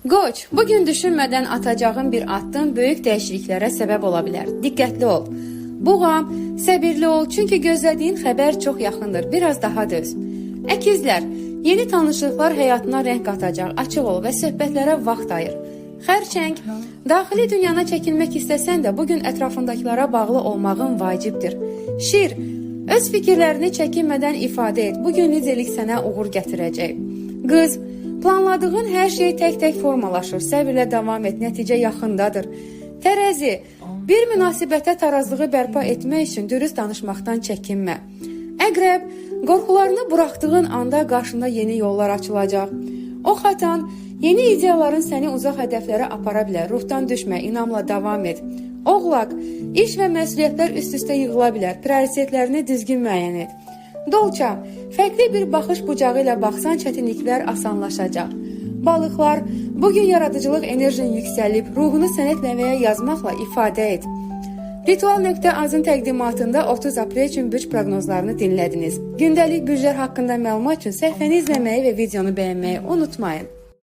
Qoç, bugün düşünmədən atacağın bir addım böyük dəyişikliklərə səbəb ola bilər. Diqqətli ol. Boğa, səbirli ol, çünki gözlədiyin xəbər çox yaxındır. Biraz daha döz. Əkizlər, yeni tanışlıqlar həyatına rəng qatacaq. Açıq ol və söhbətlərə vaxt ayır. Xərçəng, daxili dünyana çəkilmək istəsən də bugün ətrafındakılara bağlı olmağın vacibdir. Şir, öz fikirlərini çəkinmədən ifadə et. Bugün liderlik sənə uğur gətirəcək. Qız, planladığın hər şey tək-tək formalaşır. Səbirlə davam et, nəticə yaxındadır. Tərəzi, bir münasibətə tarazlığı bərpa etmək üçün dürüst danışmaqdan çəkinmə. Əqrəb, qorxularını buraxdığın anda qarşında yeni yollar açılacaq. Ox atan, yeni ideyaların səni uzaq hədəflərə apara bilər. Ruhdan düşmə, inamla davam et. Oğlaq, iş və məsuliyyətlər üst-üstə yığıla bilər. Prioritetlərini düzgün müəyyən et. Dolça, fərqli bir baxış bucağı ilə baxsan çətinliklər asanlaşacaq. Balıqlar, bugün yaradıcılıq enerjin yüksəlib, ruhunu sənətlə və ya yazmaqla ifadə et. Ritual.az-ın təqdimatında 30 aprel üçün bürc proqnozlarını dinlədiniz. Gündəlik bürclər haqqında məlumat üçün səhifəni izləməyi və videonu bəyənməyi unutmayın.